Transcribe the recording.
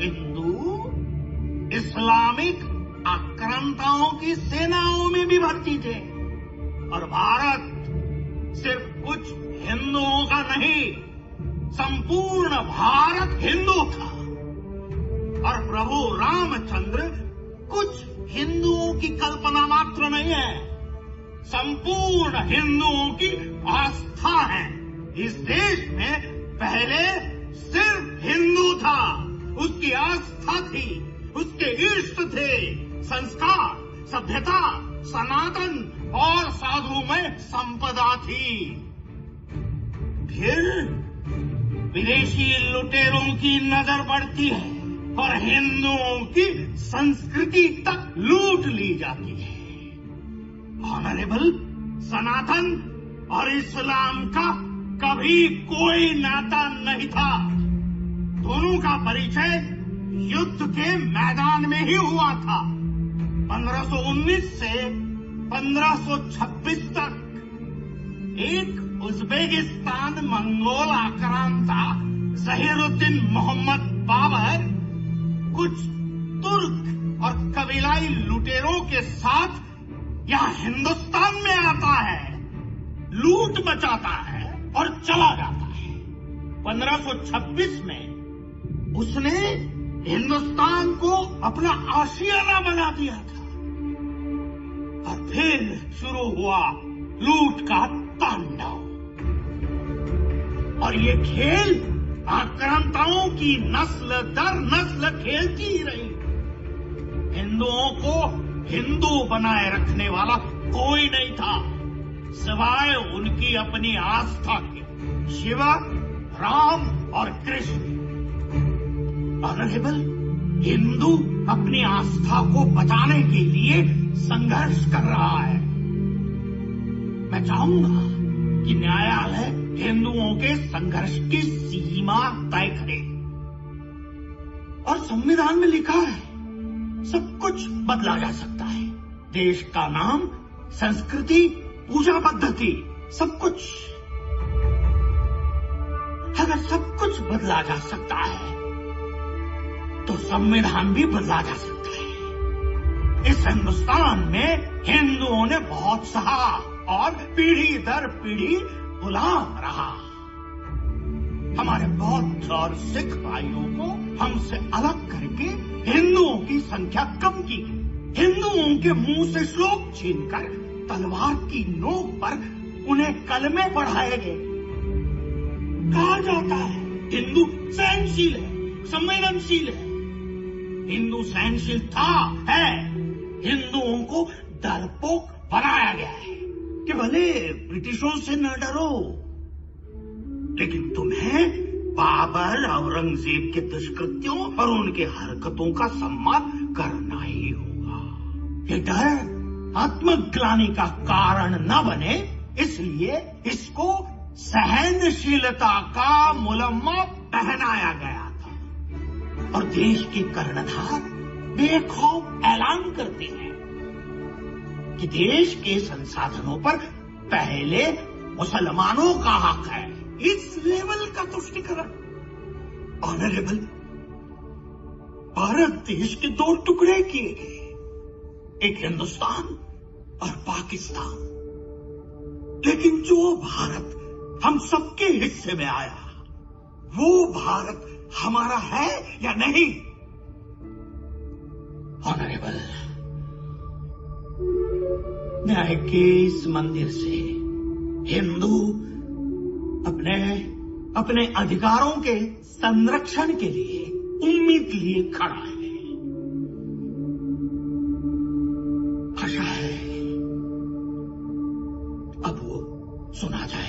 Hindu Islamic आक्रांताओं की सेनाओं में भी भर्ती थे और भारत सिर्फ कुछ हिंदुओं का नहीं, संपूर्ण भारत हिंदू था। और प्रभु रामचंद्र कुछ हिंदुओं की कल्पना मात्र नहीं है, संपूर्ण हिंदुओं की आस्था है। इस देश में पहले सिर्फ हिंदू था, उसकी आस्था थी, उसके इष्ट थे, संस्कार, सभ्यता, सनातन और साधुमय संपदा थी। फिर विदेशी लुटेरों की नजर पड़ती है और हिंदुओं की संस्कृति तक लूट ली जाती है। ऑनरेबल, सनातन और इस्लाम का कभी कोई नाता नहीं था। दोनों का परिचय युद्ध के मैदान में ही हुआ था। 1519 से 1526 तक एक उज्बेकिस्तान मंगोल आक्रांता जहीरुद्दीन मोहम्मद बाबर कुछ तुर्क और कबीलाई लुटेरों के साथ यहां हिंदुस्तान में आता है, लूट मचाता है और चला जाता है। 1526 में उसने हिंदुस्तान को अपना आशियाना बना दिया था और फिर शुरू हुआ लूट का तांडव। और ये खेल आक्रांताओं की नस्ल दर नस्ल खेलती ही रही। हिंदुओं को हिंदू बनाए रखने वाला कोई नहीं था सिवाय उनकी अपनी आस्था के, शिव, राम और कृष्ण। ऑनरेबल, हिंदू अपनी आस्था को बचाने के लिए संघर्ष कर रहा है। मैं चाहूंगा कि न्यायालय हिंदुओं के संघर्ष की सीमा तय करे। और संविधान में लिखा है सब कुछ बदला जा सकता है, देश का नाम, संस्कृति, पूजा पद्धति, सब कुछ। अगर सब कुछ बदला जा सकता है तो संविधान भी बदला जा सकता है। इस हिंदुस्तान में हिंदुओं ने बहुत सहा और पीढ़ी दर पीढ़ी गुलाम रहा। हमारे बौद्ध और सिख भाइयों को हमसे अलग करके हिंदुओं की संख्या कम की। हिंदुओं के मुंह से श्लोक छीनकर तलवार की नोक पर उन्हें कलमे पढ़ाए गए। कहा जाता है हिंदू सहनशील है, संवेदनशील है। हिंदू सहनशील था, है। हिंदुओं को डरपोक बनाया गया है कि भले ब्रिटिशों से न डरो, लेकिन तुम्हें बाबर, औरंगजेब के दुष्कृत्यों और उनके हरकतों का सम्मान करना ही होगा। ये डर आत्मग्लानि का कारण न बने, इसलिए इसको सहनशीलता का मुलम्मा पहनाया गया था। और देश के कर्णधार बेखौफ ऐलान करते हैं कि देश के संसाधनों पर पहले मुसलमानों का हक है। इस लेवल का तुष्टीकरण। ऑनरेबल, भारत देश के दो टुकड़े किए गए, एक हिंदुस्तान और पाकिस्तान। लेकिन जो भारत हम सबके हिस्से में आया, वो भारत हमारा है या नहीं? ऑनरेबल, न्याय के इस मंदिर से हिंदू अपने अधिकारों के संरक्षण के लिए उम्मीद लिए खड़ा है। आशा है अब वो सुना जाए।